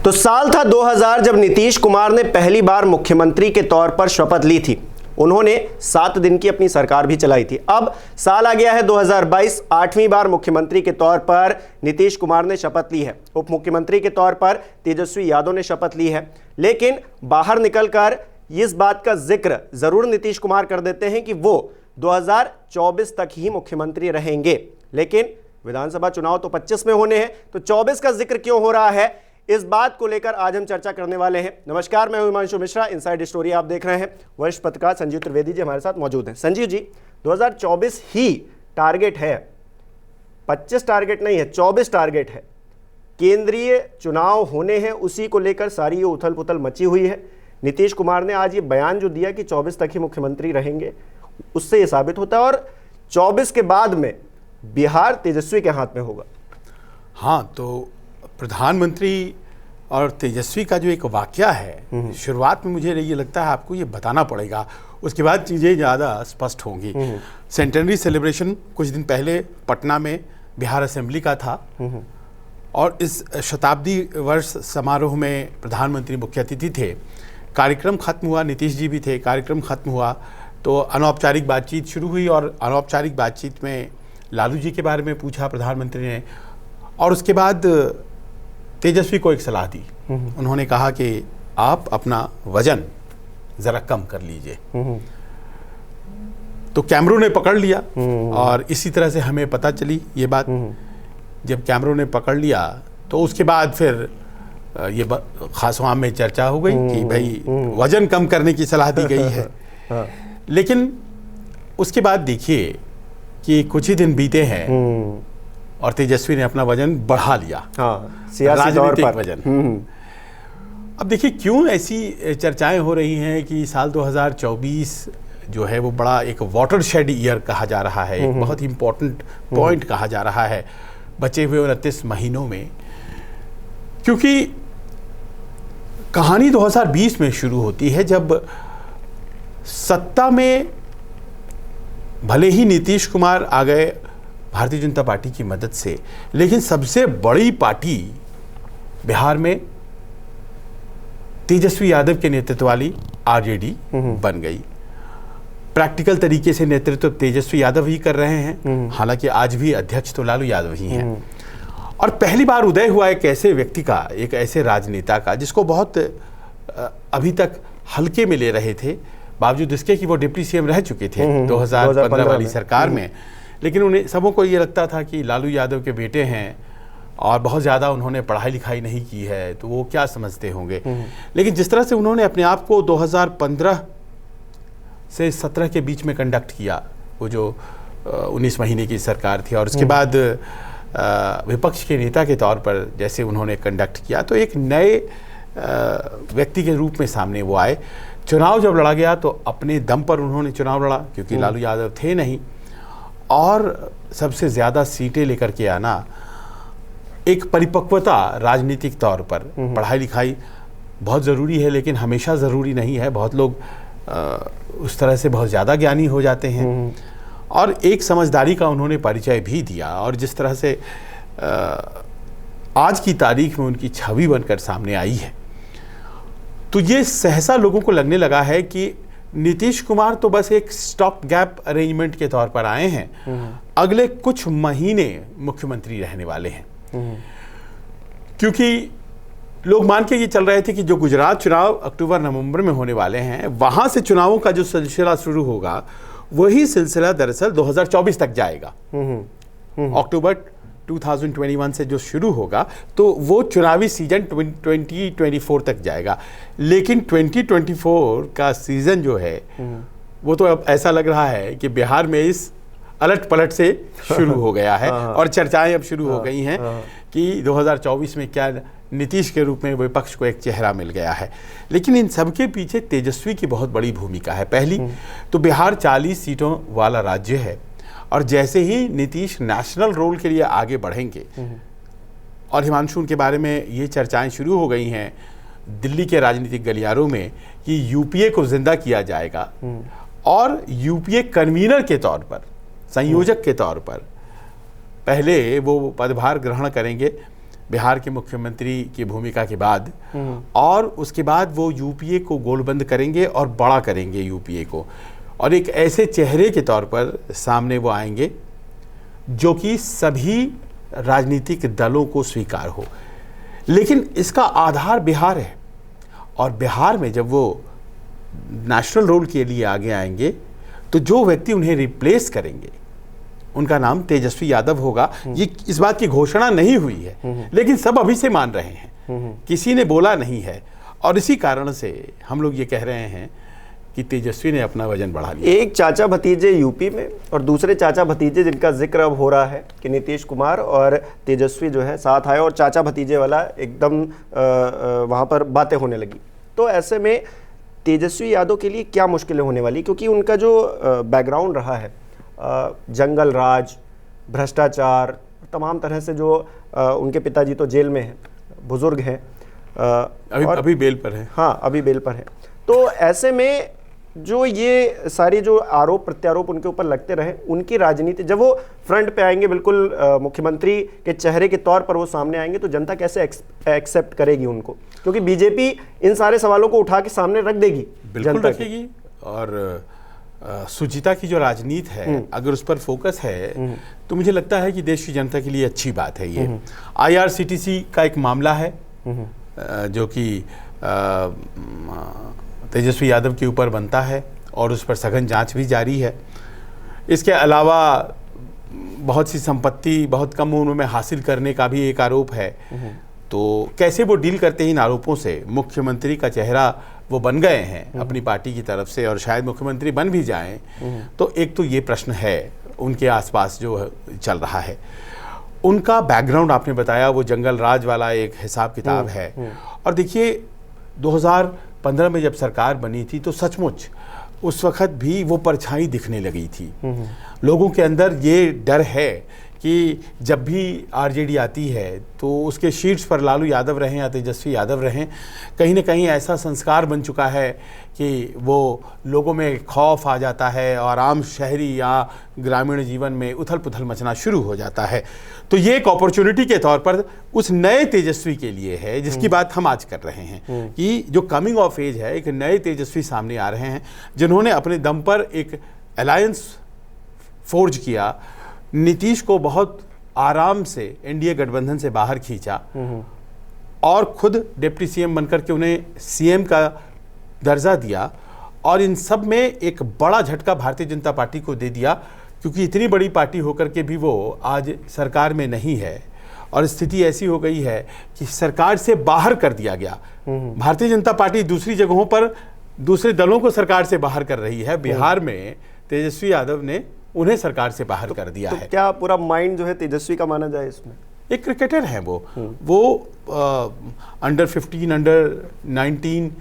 तो साल था 2000 जब नीतीश कुमार ने पहली बार मुख्यमंत्री के तौर पर शपथ ली थी। उन्होंने 7 दिन की अपनी सरकार भी चलाई थी। अब साल आ गया है 2022, 8वीं बार मुख्यमंत्री के तौर पर नीतीश कुमार ने शपथ ली है। उप मुख्यमंत्री के तौर पर तेजस्वी यादव ने शपथ ली है। लेकिन बाहर निकलकर इस बात का जिक्र जरूर नीतीश कुमार कर देते हैं कि वो 2024 तक ही मुख्यमंत्री रहेंगे। लेकिन विधानसभा चुनाव तो 25 में होने हैं, तो 24 का जिक्र क्यों हो रहा है, इस बात को लेकर आज हम चर्चा करने वाले हैं। नमस्कार, मैं हूं हिमांशु मिश्रा, इनसाइड स्टोरी आप देख रहे हैं। वरिष्ठ पत्रकार संजीव त्रिवेदी जी हमारे साथ मौजूद हैं। संजीव जी, 2024 ही टारगेट है, 25 टारगेट नहीं है, 24 टारगेट है। केंद्रीय चुनाव होने हैं, उसी को लेकर सारी ये उथल पुथल मची हुई है। नीतीश कुमार ने आज ये बयान जो दिया कि 24 तक ही मुख्यमंत्री रहेंगे, उससे ये साबित होता है। और 24 के बाद में बिहार तेजस्वी के हाथ में होगा। हाँ, तो प्रधानमंत्री और तेजस्वी का जो एक वाकया है, शुरुआत में मुझे ये लगता है आपको ये बताना पड़ेगा, उसके बाद चीज़ें ज़्यादा स्पष्ट होंगी। सेंटेनरी सेलिब्रेशन कुछ दिन पहले पटना में बिहार असेंबली का था और इस शताब्दी वर्ष समारोह में प्रधानमंत्री मुख्य अतिथि थे। कार्यक्रम खत्म हुआ, नीतीश जी भी थे। कार्यक्रम खत्म हुआ तो अनौपचारिक बातचीत शुरू हुई और अनौपचारिक बातचीत में लालू जी के बारे में पूछा प्रधानमंत्री ने और उसके बाद तेजस्वी को एक सलाह दी। उन्होंने कहा कि आप अपना वजन ज़रा कम कर लीजिए। तो कैमरों ने पकड़ लिया और इसी तरह से हमें पता चली ये बात। जब कैमरों ने पकड़ लिया तो उसके बाद फिर ये खासवाम में चर्चा हो गई कि भाई वजन कम करने की सलाह दी गई है। लेकिन उसके बाद देखिए कि कुछ ही दिन बीते हैं और तेजस्वी ने अपना वजन बढ़ा लिया। सियासी तौर पर वजन। अब देखिए क्यों ऐसी चर्चाएं हो रही हैं कि साल 2024 जो है वो बड़ा एक वाटरशेड ईयर कहा जा रहा है, एक बहुत ही इंपॉर्टेंट पॉइंट कहा जा रहा है बचे हुए 29 महीनों में। क्योंकि कहानी 2020 में शुरू होती है जब सत्ता में भले ही नीतीश कुमार आ गए भारतीय जनता पार्टी की मदद से, लेकिन सबसे बड़ी पार्टी बिहार में तेजस्वी यादव के नेतृत्व वाली आरजेडी बन गई। प्रैक्टिकल तरीके से नेतृत्व तेजस्वी यादव ही कर रहे हैं, हालांकि आज भी अध्यक्ष तो लालू यादव ही हैं। और पहली बार उदय हुआ एक ऐसे व्यक्ति का, एक ऐसे राजनेता का जिसको बहुत अभी तक हल्के में ले रहे थे, बावजूद इसके कि वो डिप्टी सीएम रह चुके थे 2015 वाली सरकार में। लेकिन उन्हें सबों को ये लगता था कि लालू यादव के बेटे हैं और बहुत ज़्यादा उन्होंने पढ़ाई लिखाई नहीं की है, तो वो क्या समझते होंगे। लेकिन जिस तरह से उन्होंने अपने आप को 2015 से 17 के बीच में कंडक्ट किया, वो जो 19 महीने की सरकार थी, और उसके बाद विपक्ष के नेता के तौर पर जैसे उन्होंने कंडक्ट किया, तो एक नए व्यक्ति के रूप में सामने वो आए। चुनाव जब लड़ा गया तो अपने दम पर उन्होंने चुनाव लड़ा, क्योंकि लालू यादव थे नहीं। और सबसे ज़्यादा सीटें लेकर के आना एक परिपक्वता राजनीतिक तौर पर। पढ़ाई लिखाई बहुत ज़रूरी है, लेकिन हमेशा ज़रूरी नहीं है। बहुत लोग उस तरह से बहुत ज़्यादा ज्ञानी हो जाते हैं। और एक समझदारी का उन्होंने परिचय भी दिया, और जिस तरह से आज की तारीख में उनकी छवि बनकर सामने आई है, तो ये सहसा लोगों को लगने लगा है कि नीतीश कुमार तो बस एक स्टॉप गैप अरेंजमेंट के तौर पर आए हैं, अगले कुछ महीने मुख्यमंत्री रहने वाले हैं। क्योंकि लोग मान के ये चल रहे थे कि जो गुजरात चुनाव अक्टूबर नवंबर में होने वाले हैं, वहां से चुनावों का जो सिलसिला शुरू होगा, वही सिलसिला दरअसल 2024 तक जाएगा। अक्टूबर 2021 से जो शुरू होगा तो वो चुनावी सीजन 2024 तक जाएगा। लेकिन 2024 का सीजन जो है वो तो अब ऐसा लग रहा है कि बिहार में इस अलट पलट से शुरू हो गया है और चर्चाएं अब शुरू हो गई हैं कि 2024 में क्या नीतीश के रूप में विपक्ष को एक चेहरा मिल गया है। लेकिन इन सब के पीछे तेजस्वी की बहुत बड़ी भूमिका है। पहली तो बिहार 40 सीटों वाला राज्य है, और जैसे ही नीतीश नेशनल रोल के लिए आगे बढ़ेंगे, और हिमांशु उनके बारे में ये चर्चाएं शुरू हो गई हैं दिल्ली के राजनीतिक गलियारों में कि यूपीए को जिंदा किया जाएगा और यूपीए कन्वीनर के तौर पर, संयोजक के तौर पर पहले वो पदभार ग्रहण करेंगे बिहार के मुख्यमंत्री की भूमिका के बाद, और उसके बाद वो यूपीए को गोलबंद करेंगे और बड़ा करेंगे यूपीए को, और एक ऐसे चेहरे के तौर पर सामने वो आएंगे जो कि सभी राजनीतिक दलों को स्वीकार हो। लेकिन इसका आधार बिहार है, और बिहार में जब वो नेशनल रोल के लिए आगे आएंगे तो जो व्यक्ति उन्हें रिप्लेस करेंगे उनका नाम तेजस्वी यादव होगा। ये इस बात की घोषणा नहीं हुई है, लेकिन सब अभी से मान रहे हैं, किसी ने बोला नहीं है, और इसी कारण से हम लोग ये कह रहे हैं कि तेजस्वी ने अपना वजन बढ़ा लिया। एक चाचा भतीजे यूपी में और दूसरे चाचा भतीजे जिनका जिक्र अब हो रहा है कि नीतीश कुमार और तेजस्वी जो है साथ आए, और चाचा भतीजे वाला एकदम वहाँ पर बातें होने लगी। तो ऐसे में तेजस्वी यादव के लिए क्या मुश्किलें होने वाली, क्योंकि उनका जो बैकग्राउंड रहा है, जंगल राज, भ्रष्टाचार, तमाम तरह से जो उनके पिताजी तो जेल में हैं, बुजुर्ग हैं, अभी बेल पर है। हाँ, अभी बेल पर है। तो ऐसे में जो ये सारे जो आरोप प्रत्यारोप उनके ऊपर लगते रहे, उनकी राजनीति जब वो फ्रंट पे आएंगे, बिल्कुल मुख्यमंत्री के चेहरे के तौर पर वो सामने आएंगे, तो जनता कैसे एक्सेप्ट करेगी उनको, क्योंकि बीजेपी इन सारे सवालों को उठा के सामने रख देगी, बिल्कुल रखेगी। और सुचिता की जो राजनीति है, अगर उस पर फोकस है तो मुझे लगता है कि देश की जनता के लिए अच्छी बात है। ये IRCTC का एक मामला है जो कि तेजस्वी यादव के ऊपर बनता है, और उस पर सघन जांच भी जारी है। इसके अलावा बहुत सी संपत्ति बहुत कम उम्र में हासिल करने का भी एक आरोप है। तो कैसे वो डील करते हैं इन आरोपों से, मुख्यमंत्री का चेहरा वो बन गए हैं अपनी पार्टी की तरफ से, और शायद मुख्यमंत्री बन भी जाएं, तो एक तो ये प्रश्न है उनके आसपास जो चल रहा है। उनका बैकग्राउंड आपने बताया, वो जंगल राज वाला एक हिसाब किताब है। और देखिए 2015 में जब सरकार बनी थी तो सचमुच उस वक्त भी वो परछाई दिखने लगी थी। लोगों के अंदर ये डर है कि जब भी आरजेडी आती है तो उसके शीट्स पर लालू यादव रहें या तेजस्वी यादव रहें, कहीं ना कहीं ऐसा संस्कार बन चुका है कि वो लोगों में खौफ आ जाता है और आम शहरी या ग्रामीण जीवन में उथल पुथल मचना शुरू हो जाता है। तो ये एक अपॉर्चुनिटी के तौर पर उस नए तेजस्वी के लिए है जिसकी बात हम आज कर रहे हैं, कि जो कमिंग ऑफ एज है, एक नए तेजस्वी सामने आ रहे हैं जिन्होंने अपने दम पर एक अलायंस फोर्ज किया, नीतीश को बहुत आराम से एनडीए गठबंधन से बाहर खींचा और खुद डिप्टी सीएम बनकर के उन्हें सीएम का दर्जा दिया, और इन सब में एक बड़ा झटका भारतीय जनता पार्टी को दे दिया, क्योंकि इतनी बड़ी पार्टी होकर के भी वो आज सरकार में नहीं है, और स्थिति ऐसी हो गई है कि सरकार से बाहर कर दिया गया। भारतीय जनता पार्टी दूसरी जगहों पर दूसरे दलों को सरकार से बाहर कर रही है, बिहार में तेजस्वी यादव ने उन्हें सरकार से बाहर कर दिया है। क्या पूरा माइंड जो है तेजस्वी का माना जाए इसमें? एक क्रिकेटर हैं वो अंडर 15 अंडर 19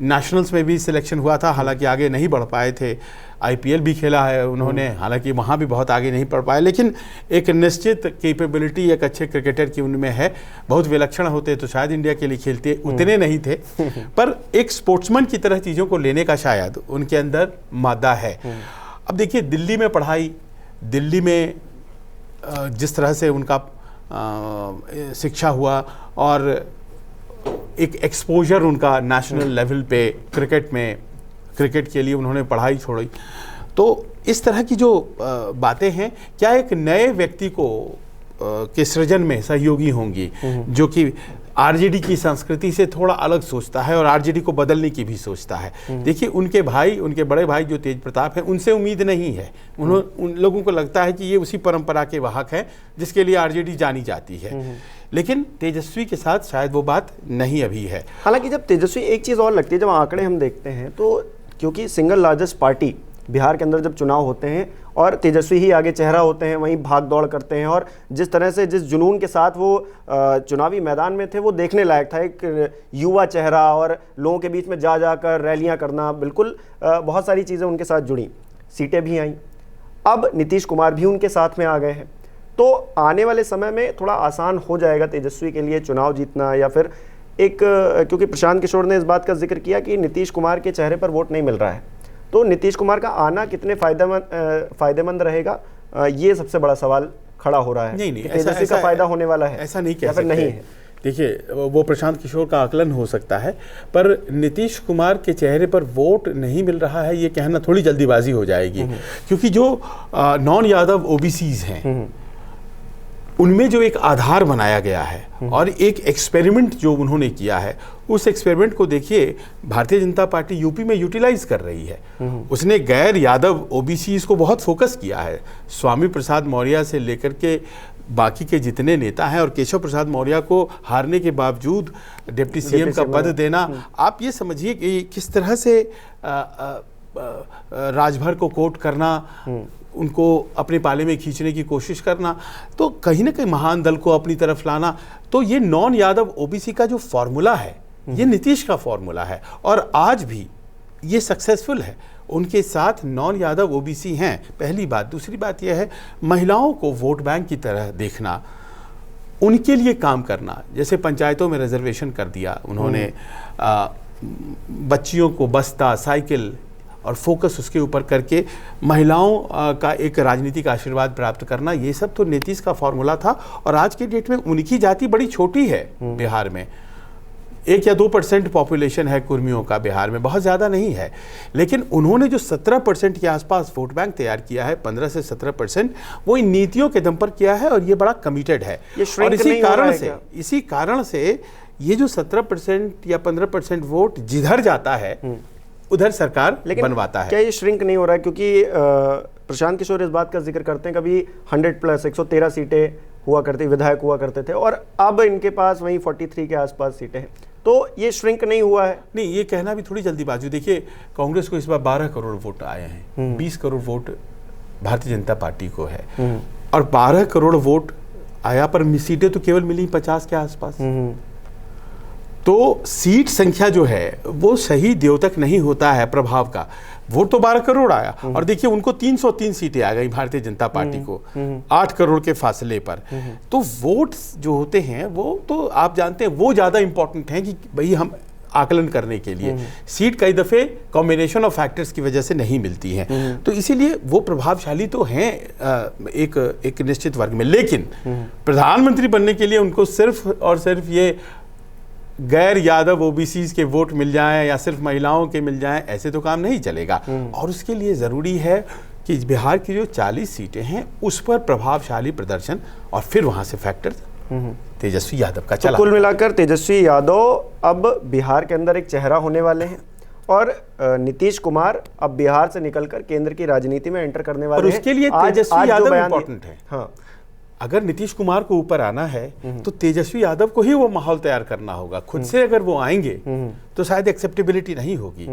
नेशनल्स में भी सिलेक्शन हुआ था, हालांकि आगे नहीं बढ़ पाए थे। आईपीएल भी खेला है उन्होंने, हालांकि वहाँ भी बहुत आगे नहीं बढ़ पाए, लेकिन एक निश्चित कैपेबिलिटी एक अच्छे क्रिकेटर की उनमें है। बहुत विलक्षण होते तो शायद इंडिया के लिए खेलते, उतने नहीं थे, पर एक स्पोर्ट्समैन की तरह चीज़ों को लेने का शायद उनके अंदर मादा है। अब देखिए दिल्ली में पढ़ाई, दिल्ली में जिस तरह से उनका शिक्षा हुआ और एक एक्सपोजर उनका नेशनल लेवल पे क्रिकेट के लिए उन्होंने पढ़ाई छोड़ी, तो इस तरह की जो बातें हैं, क्या एक नए व्यक्ति को के सृजन में सहयोगी होंगी जो कि आरजेडी की संस्कृति से थोड़ा अलग सोचता है और आरजेडी को बदलने की भी सोचता है। देखिए उनके बड़े भाई जो तेज प्रताप हैं, उनसे उम्मीद नहीं है। उन लोगों को लगता है कि ये उसी परंपरा के वाहक हैं जिसके लिए आरजेडी जानी जाती है, लेकिन तेजस्वी के साथ शायद वो बात नहीं अभी है। हालांकि जब तेजस्वी, एक चीज़ और लगती है, जब आंकड़े हम देखते हैं तो क्योंकि सिंगल लार्जेस्ट पार्टी बिहार के अंदर जब चुनाव होते हैं और तेजस्वी ही आगे चेहरा होते हैं, वहीं भाग दौड़ करते हैं, और जिस तरह से जिस जुनून के साथ वो चुनावी मैदान में थे वो देखने लायक था। एक युवा चेहरा और लोगों के बीच में जा जाकर रैलियां करना, बिल्कुल बहुत सारी चीज़ें उनके साथ जुड़ी, सीटें भी आईं। अब नीतीश कुमार भी उनके साथ में आ गए हैं, तो आने वाले समय में थोड़ा आसान हो जाएगा तेजस्वी के लिए चुनाव जीतना, या फिर एक क्योंकि प्रशांत किशोर ने इस बात का जिक्र किया कि नीतीश कुमार के चेहरे पर वोट नहीं मिल रहा है, तो नीतीश कुमार का आना कितने फायदेमंद रहेगा, ये सबसे बड़ा सवाल खड़ा हो रहा है? नहीं नहीं, तेजस्वी का फायदा होने वाला है? ऐसा नहीं कह या फिर सकते। नहीं है? देखिए, वो प्रशांत किशोर का आकलन हो सकता है, पर नीतीश कुमार के चेहरे पर वोट नहीं मिल रहा है ये कहना थोड़ी जल्दीबाजी हो जाएगी, क्योंकि जो नॉन यादव ओबीसीज हैं उनमें जो एक आधार बनाया गया है और एक एक्सपेरिमेंट जो उन्होंने किया है, उस एक्सपेरिमेंट को देखिए भारतीय जनता पार्टी यूपी में यूटिलाइज कर रही है। उसने गैर यादव ओबीसीज को बहुत फोकस किया है। स्वामी प्रसाद मौर्य से लेकर के बाकी के जितने नेता हैं, और केशव प्रसाद मौर्य को हारने के बावजूद डिप्टी सीएम का पद देना, आप ये समझिए कि किस तरह से राजभर को कोट करना, उनको अपने पाले में खींचने की कोशिश करना, तो कहीं ना कहीं महान दल को अपनी तरफ लाना, तो ये नॉन यादव ओबीसी का जो फॉर्मूला है ये नीतीश का फॉर्मूला है और आज भी ये सक्सेसफुल है। उनके साथ नॉन यादव ओबीसी हैं, पहली बात। दूसरी बात यह है महिलाओं को वोट बैंक की तरह देखना, उनके लिए काम करना। जैसे पंचायतों में रिजर्वेशन कर दिया उन्होंने, बच्चियों को बस्ता, साइकिल और फोकस उसके ऊपर करके महिलाओं का एक राजनीतिक आशीर्वाद प्राप्त करना, ये सब तो नीतीश का फॉर्मूला था। और आज के डेट में उनकी जाति बड़ी छोटी है बिहार में, 1 या 2% पॉपुलेशन है कुर्मियों का बिहार में, बहुत ज़्यादा नहीं है। लेकिन उन्होंने जो 17% के आसपास वोट बैंक तैयार किया है, 15 से 17%, वो इन नीतियों के दम पर किया है और ये बड़ा कमिटेड है। और इसी कारण से ये जो 17% या 15% वोट जिधर जाता है उधर सरकार बनवाता है। क्या ये श्रिंक नहीं हो रहा है? क्योंकि प्रशांत किशोर इस बात का जिक्र करते हैं, कभी 100+ 113 सीटें हुआ करती, विधायक हुआ करते थे, और अब इनके पास वहीं 43 के आसपास सीटें हैं, तो ये श्रिंक नहीं हुआ है? नहीं, ये कहना भी थोड़ी जल्दीबाजी। देखिए, कांग्रेस को इस बार 12 करोड़ वोट आए हैं, 20 करोड़ वोट भारतीय जनता पार्टी को है, और 12 करोड़ वोट आया, पर सीटें तो केवल मिली 50 के आसपास। तो सीट संख्या जो है वो सही द्योतक नहीं होता है प्रभाव का। वोट तो 12 करोड़ आया, और देखिए उनको 303 सीटें आ गई भारतीय जनता पार्टी को 8 करोड़ के फासले पर। तो वोट जो होते हैं वो तो आप जानते हैं वो ज़्यादा इंपॉर्टेंट हैं कि भाई हम आकलन करने के लिए। सीट कई दफ़े कॉम्बिनेशन ऑफ फैक्टर्स की वजह से नहीं मिलती हैं, तो इसीलिए वो प्रभावशाली तो हैं एक निश्चित वर्ग में। लेकिन प्रधानमंत्री बनने के लिए उनको सिर्फ और सिर्फ ये गैर यादव ओबीसीज के वोट मिल जाएं या सिर्फ महिलाओं के मिल जाएं, ऐसे तो काम नहीं चलेगा। और उसके लिए ज़रूरी है कि बिहार की जो 40 सीटें हैं उस पर प्रभावशाली प्रदर्शन, और फिर वहाँ से फैक्टर तेजस्वी यादव का चला। तो कुल मिलाकर तेजस्वी यादव अब बिहार के अंदर एक चेहरा होने वाले हैं, और नीतीश कुमार अब बिहार से निकलकर केंद्र की राजनीति में एंटर करने वाले हैं। और उसके लिए तेजस्वी यादव इंपॉर्टेंट है। हाँ, अगर नीतीश कुमार को ऊपर आना है तो तेजस्वी यादव को ही वो माहौल तैयार करना होगा। खुद से अगर वो आएंगे तो शायद एक्सेप्टेबिलिटी नहीं होगी।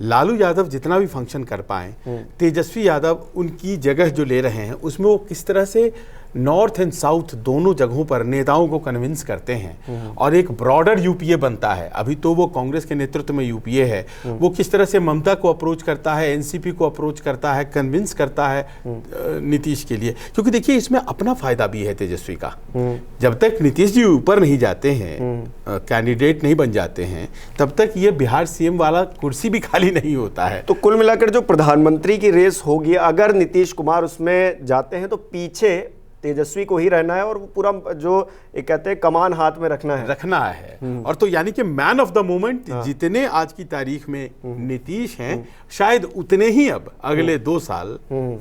लालू यादव जितना भी फंक्शन कर पाए, तेजस्वी यादव उनकी जगह जो ले रहे हैं उसमें वो किस तरह से नॉर्थ एंड साउथ दोनों जगहों पर नेताओं को कन्विंस करते हैं और एक ब्रॉडर यूपीए बनता है। अभी तो वो कांग्रेस के नेतृत्व में यूपीए है, वो किस तरह से ममता को अप्रोच करता है, एनसीपी को अप्रोच करता है, कन्विंस करता है नीतीश के लिए। क्योंकि देखिए इसमें अपना फायदा भी है तेजस्वी का। जब तक नीतीश जी ऊपर नहीं जाते हैं, कैंडिडेट नहीं बन जाते हैं, तब तक ये बिहार सीएम वाला कुर्सी भी खाली नहीं होता है। तो कुल मिलाकर जो प्रधानमंत्री की रेस होगी, अगर नीतीश कुमार उसमें जाते हैं तो पीछे तेजस्वी को ही रहना है, और वो पूरा जो एक कहते हैं कमान हाथ में रखना है। और तो यानी कि मैन ऑफ द मोमेंट जितने आज की तारीख में नीतीश हैं, शायद उतने ही अब अगले 2 साल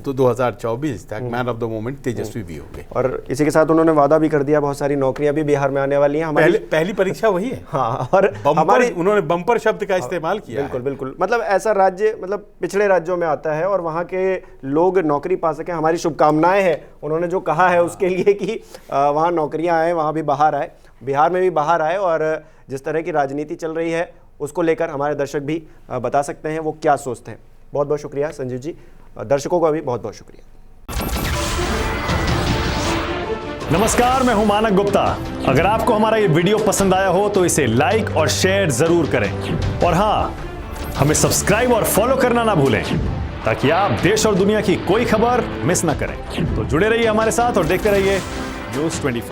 तो 2024 तक मैन ऑफ द मोमेंट तेजस्वी भी होंगे। और इसी के साथ उन्होंने वादा भी कर दिया, बहुत सारी नौकरियां भी बिहार में आने वाली हैं। हमारी पहली परीक्षा वही है। हाँ, और उन्होंने बम्पर शब्द का इस्तेमाल किया। बिल्कुल बिल्कुल, मतलब ऐसा राज्य, मतलब पिछड़े राज्यों में आता है और वहाँ के लोग नौकरी पा सके। हमारी शुभकामनाएं हैं, उन्होंने जो कहा है उसके लिए कि वहाँ नौकरियां आए, वहाँ भी बाहर आए, बिहार में भी बाहर आए। और जिस तरह की राजनीति चल रही है उसको लेकर हमारे दर्शक भी बता सकते हैं वो क्या सोचते हैं। बहुत बहुत शुक्रिया संजीव जी, दर्शकों का भी बहुत बहुत शुक्रिया। नमस्कार, मैं हूं मानक गुप्ता। अगर आपको हमारा ये वीडियो पसंद आया हो तो इसे लाइक और शेयर जरूर करें, और हाँ, हमें सब्सक्राइब और फॉलो करना ना भूलें ताकि आप देश और दुनिया की कोई खबर मिस ना करें। तो जुड़े रहिए हमारे साथ और देखते रहिए न्यूज़ 24।